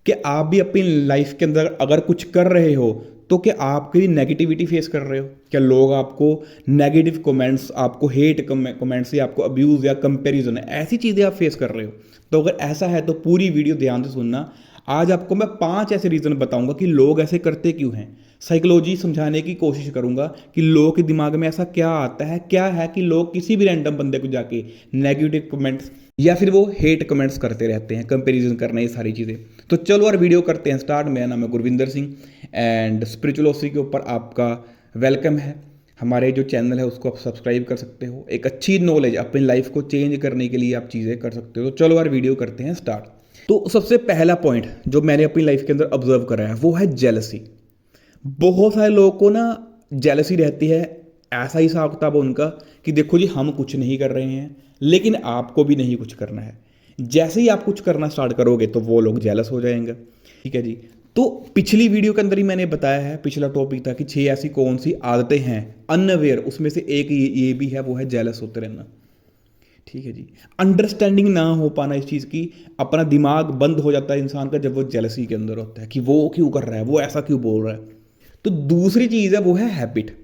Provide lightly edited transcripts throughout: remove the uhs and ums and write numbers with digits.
कि आप भी अपनी लाइफ के अंदर अगर कुछ कर रहे हो तो क्या आप कहीं नेगेटिविटी फेस कर रहे हो? क्या लोग आपको नेगेटिव कमेंट्स, आपको हेट कमेंट्स या आपको अब्यूज़ या कंपैरिजन ऐसी चीज़ें आप फेस कर रहे हो? तो अगर ऐसा है तो पूरी वीडियो ध्यान से सुनना। आज आपको मैं 5 ऐसे रीज़न बताऊंगा कि लोग ऐसे करते क्यों हैं। साइकोलॉजी समझाने की कोशिश करूंगा कि लोग के दिमाग में ऐसा क्या आता है, क्या है कि लोग किसी भी रैंडम बंदे को जाके नेगेटिव कमेंट्स या फिर वो हेट कमेंट्स करते रहते हैं, कंपैरिजन करना, ये सारी चीज़ें। तो चलो यार वीडियो करते हैं स्टार्ट। मेरा नाम है गुरविंदर सिंह एंड स्पिरिचुअलिटी के ऊपर आपका वेलकम है। हमारे जो चैनल है उसको आप सब्सक्राइब कर सकते हो। एक अच्छी नॉलेज अपनी लाइफ को चेंज करने के लिए आप चीज़ें कर सकते हो। तो चलो यार वीडियो करते हैं स्टार्ट। तो सबसे पहला पॉइंट जो मैंने अपनी लाइफ के अंदर ऑब्जर्व करा है वो है जेलसी। बहुत सारे लोगों को ना जेलसी रहती है। ऐसा ही हिसाब किताब है उनका कि देखो जी हम कुछ नहीं कर रहे हैं लेकिन आपको भी नहीं कुछ करना है। जैसे ही आप कुछ करना स्टार्ट करोगे तो वो लोग जेलस हो जाएंगे। ठीक है जी। तो पिछली वीडियो के अंदर ही मैंने बताया है, पिछला टॉपिक था कि 6 ऐसी कौन सी आदतें हैं अनअवेयर, उसमें से एक ये भी है, वो है जेलस होते रहना। ठीक है जी। अंडरस्टैंडिंग ना हो पाना इस चीज़ की, अपना दिमाग बंद हो जाता है इंसान का जब वो जेलसी के अंदर होता है कि वो क्यों कर रहा है, वो ऐसा क्यों बोल रहा है। तो दूसरी चीज़ है वो है हैबिट।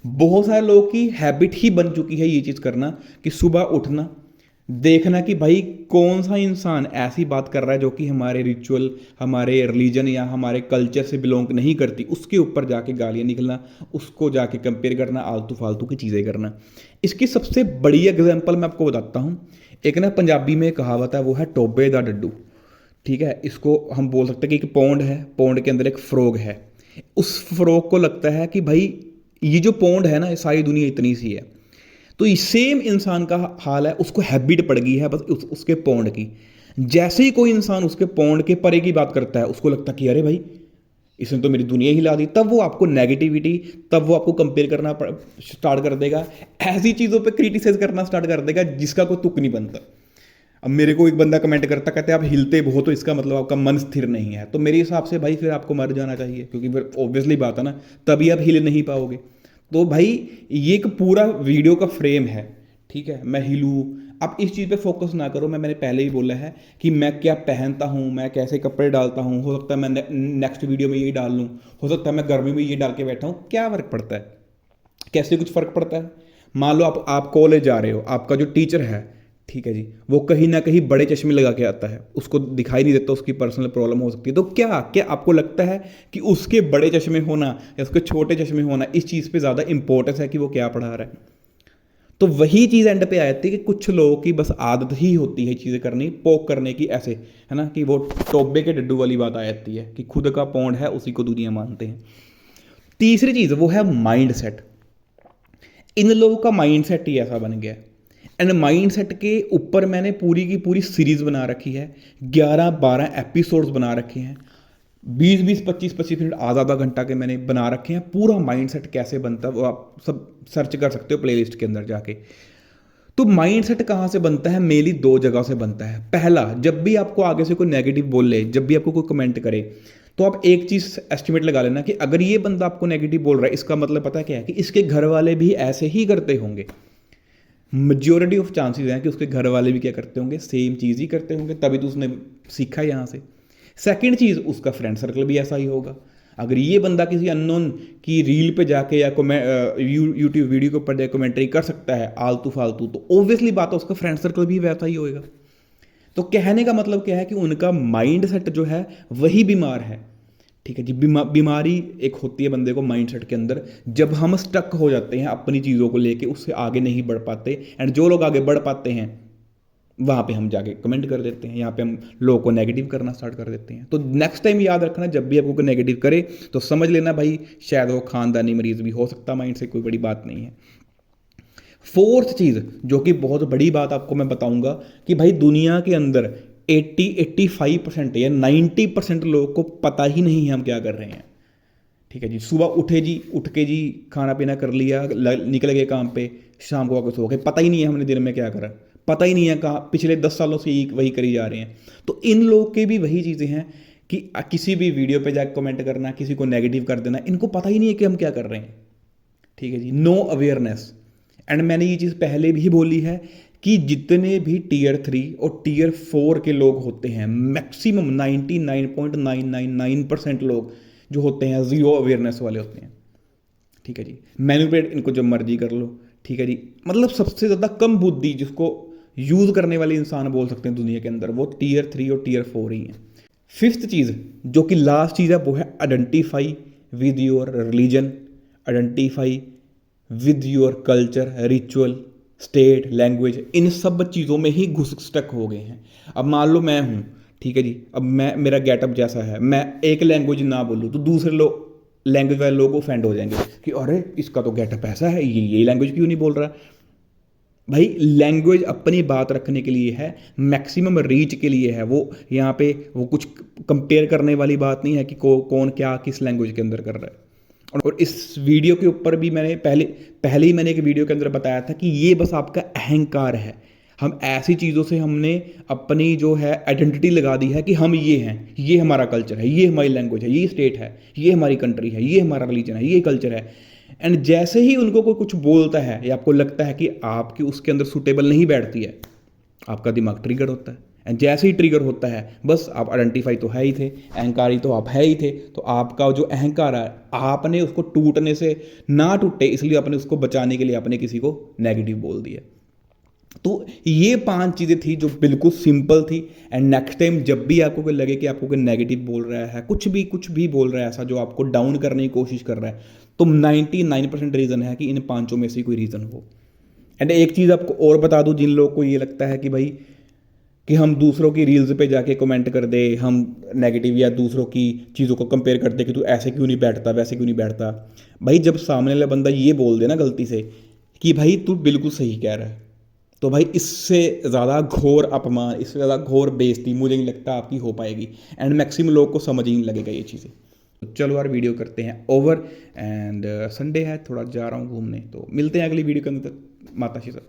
बहुत सारे लोगों की हैबिट ही बन चुकी है ये चीज़ करना कि सुबह उठना, देखना कि भाई कौन सा इंसान ऐसी बात कर रहा है जो कि हमारे रिचुअल, हमारे रिलीजन या हमारे कल्चर से बिलोंग नहीं करती, उसके ऊपर जाके गालियाँ निकलना, उसको जाके कंपेयर करना, आलतू फालतू की चीज़ें करना। इसकी सबसे बड़ी एग्जांपल मैं आपको बताता हूँ। एक ना पंजाबी में कहावत है, वो है टोबे दा डड्डू। ठीक है, इसको हम बोल सकते हैं कि एक पौंड है, पौंड के अंदर एक फ्रॉग है। उस फ्रॉग को लगता है कि भाई ये जो पौंड है ना, ये सारी दुनिया इतनी सी है। तो सेम इंसान का हाल है, उसको हैबिट पड़ गई है बस उसके पौंड की। जैसे ही कोई इंसान उसके पौंड के परे की बात करता है उसको लगता है कि अरे भाई इसने तो मेरी दुनिया हिला दी। तब वो आपको नेगेटिविटी, तब वो आपको कंपेयर करना स्टार्ट कर देगा, ऐसी चीज़ों पे क्रिटिसाइज करना स्टार्ट कर देगा जिसका कोई तुक नहीं बनता। अब मेरे को एक बंदा कमेंट करता, कहते हैं आप हिलते बहुत तो इसका मतलब आपका मन स्थिर नहीं है। तो मेरे हिसाब से भाई फिर आपको मर जाना चाहिए, क्योंकि फिर ऑब्वियसली बात है ना, तभी आप हिल नहीं पाओगे। तो भाई ये एक पूरा वीडियो का फ्रेम है। ठीक है, मैं हिलूँ, आप इस चीज़ पे फोकस ना करो। मैंने पहले ही बोला है कि मैं क्या पहनता हूँ, मैं कैसे कपड़े डालता हूँ, हो सकता है मैं नेक्स्ट वीडियो में ये डाल लूँ, हो सकता है मैं गर्मी में ये डाल के बैठा हूँ, क्या फ़र्क पड़ता है? कैसे कुछ फ़र्क पड़ता है? मान लो आप कॉलेज जा रहे हो, आपका जो टीचर है, ठीक है जी, वो कहीं ना कहीं बड़े चश्मे लगा के आता है, उसको दिखाई नहीं देता, उसकी पर्सनल प्रॉब्लम हो सकती है। तो क्या क्या आपको लगता है कि उसके बड़े चश्मे होना या उसके छोटे चश्मे होना इस चीज़ पे ज़्यादा इंपॉर्टेंस है कि वो क्या पढ़ा रहा है? तो वही चीज़ एंड पे आ जाती है कि कुछ लोगों की बस आदत ही होती है चीज़ें करनी, पोक करने की, ऐसे है ना, कि वो टोबे के डड्डू वाली बात आ जाती है कि खुद का पौंड है उसी को दुनिया मानते हैं। तीसरी चीज़ वो है माइंड सेट। इन लोगों का माइंड सेट ही ऐसा बन गया है। एंड माइंड सेट के ऊपर मैंने पूरी की पूरी सीरीज बना रखी है, 11-12 एपिसोड्स बना रखे हैं, 20-20, 25-25 मिनट, आधा आधा घंटा के मैंने बना रखे हैं। पूरा माइंड सेट कैसे बनता है वो आप सब सर्च कर सकते हो प्लेलिस्ट के अंदर जाके। तो माइंड सेट कहाँ से बनता है? मेनली 2 जगह से बनता है। पहला, जब भी आपको आगे से कोई नेगेटिव बोले, जब भी आपको कोई कमेंट करे, तो आप एक चीज़ एस्टिमेट लगा लेना कि अगर ये बंदा आपको नेगेटिव बोल रहा है, इसका मतलब पता है क्या है कि इसके घर वाले भी ऐसे ही करते होंगे। मेजोरिटी ऑफ चांसेस हैं कि उसके घर वाले भी क्या करते होंगे, सेम चीज़ ही करते होंगे, तभी तो उसने सीखा यहाँ से। सेकंड चीज़, उसका फ्रेंड सर्कल भी ऐसा ही होगा। अगर ये बंदा किसी अननोन की रील पे जाके या यूट्यूब वीडियो के ऊपर जाके कमेंट्री कर सकता है आलतू फालतू, तो ऑब्वियसली बात है उसका फ्रेंड सर्कल भी वैसा ही होएगा। तो कहने का मतलब क्या है कि उनका माइंड सेट जो है वही बीमार है। ठीक है जी। बीमारी एक होती है बंदे को माइंड सेट के अंदर, जब हम स्टक हो जाते हैं अपनी चीज़ों को लेके, उससे आगे नहीं बढ़ पाते। एंड जो लोग आगे बढ़ पाते हैं वहाँ पे हम जाके कमेंट कर देते हैं, यहाँ पे हम लोगों को नेगेटिव करना स्टार्ट कर देते हैं। तो नेक्स्ट टाइम याद रखना, जब भी आपको कोई नेगेटिव करे तो समझ लेना भाई शायद वो खानदानी मरीज भी हो सकता, माइंड से कोई बड़ी बात नहीं है। फोर्थ चीज़ जो कि बहुत बड़ी बात आपको मैं बताऊंगा कि भाई दुनिया के अंदर 80-85% या 90% लोगों को पता ही नहीं है हम क्या कर रहे हैं। ठीक है जी। सुबह उठे जी, उठ के जी खाना पीना कर लिया, निकल गए काम पे, शाम को आकर सो गए, पता ही नहीं है हमने दिन में क्या करा, पता ही नहीं है कहाँ पिछले 10 सालों से वही करी जा रहे हैं। तो इन लोग के भी वही चीज़ें हैं कि किसी भी वीडियो पे जाकर कमेंट करना, किसी को नेगेटिव कर देना, इनको पता ही नहीं है कि हम क्या कर रहे हैं। ठीक है जी। Know awareness. एंड मैंने ये चीज़ पहले भी बोली है कि जितने भी टीयर 3 और टीयर 4 के लोग होते हैं, मैक्सिमम 99.999% लोग जो होते हैं जीरो अवेयरनेस वाले होते हैं। ठीक है जी, मैनिपुलेट इनको जब मर्जी कर लो। ठीक है जी, मतलब सबसे ज़्यादा कम बुद्धि जिसको यूज़ करने वाले इंसान बोल सकते हैं दुनिया के अंदर, वो टीयर 3 और टीयर 4 ही हैं। फिफ्थ चीज़ जो कि लास्ट चीज़ है वो है identify with your religion, identify with your culture, ritual, state, language. इन सब चीज़ों में ही घुस स्टक हो गए हैं। अब मान लो मैं हूँ, ठीक है जी, अब मैं, मेरा गेटअप जैसा है, मैं एक लैंग्वेज ना बोलूँ तो दूसरे लोग, लैंग्वेज वाले लोग ऑफेंड हो जाएंगे कि अरे इसका तो गेटअप ऐसा है, ये लैंग्वेज क्यों नहीं बोल रहा। भाई लैंग्वेज अपनी बात रखने के लिए है, मैक्सिमम रीच के लिए है। वो यहाँ पे वो कुछ कंपेयर करने वाली बात नहीं है कि कौन क्या किस लैंग्वेज के अंदर कर रहा है। और इस वीडियो के ऊपर भी मैंने पहले ही मैंने एक वीडियो के अंदर बताया था कि ये बस आपका अहंकार है। हम ऐसी चीज़ों से हमने अपनी जो है आइडेंटिटी लगा दी है कि हम ये हैं, ये हमारा कल्चर है, ये हमारी लैंग्वेज है, ये स्टेट है, ये हमारी कंट्री है, ये हमारा रिलीजन है, ये कल्चर है। एंड जैसे ही उनको कोई कुछ बोलता है या आपको लगता है कि आपकी उसके अंदर सूटेबल नहीं बैठती है, आपका दिमाग ट्रिगर होता है। एंड जैसे ही ट्रिगर होता है, बस आप आइडेंटिफाई तो है ही थे, अहंकारी तो आप है ही थे, तो आपका जो अहंकार है आपने उसको टूटने से ना टूटे इसलिए आपने उसको बचाने के लिए आपने किसी को नेगेटिव बोल दिया। तो ये 5 चीज़ें थी जो बिल्कुल सिंपल थी। एंड नेक्स्ट टाइम जब भी आपको कोई लगे कि आपको कोई नेगेटिव बोल रहा है, कुछ भी बोल रहा है ऐसा जो आपको डाउन करने की कोशिश कर रहा है, तो 99% रीज़न है कि इन 5 में से कोई रीज़न हो। एंड एक चीज़ आपको और बता दूं, जिन लोगों को ये लगता है कि भाई कि हम दूसरों की रील्स पे जाके कमेंट कर दे, हम नेगेटिव या दूसरों की चीज़ों को कंपेयर कर दे कि तू ऐसे क्यों नहीं बैठता, वैसे क्यों नहीं बैठता। भाई जब सामने वाला बंदा ये बोल दे ना गलती से कि भाई तू बिल्कुल सही कह रहा है, तो भाई इससे ज़्यादा घोर अपमान, इससे ज़्यादा घोर बेइज्जती मुझे नहीं लगता आपकी हो पाएगी। एंड मैक्सिमम लोग को समझ ही नहीं लगेगा ये चीज़ें। तो चलो यार वीडियो करते हैं ओवर। एंड संडे है, थोड़ा जा रहा हूँ घूमने, तो मिलते हैं अगली वीडियो के अंदर। माता श्री सर।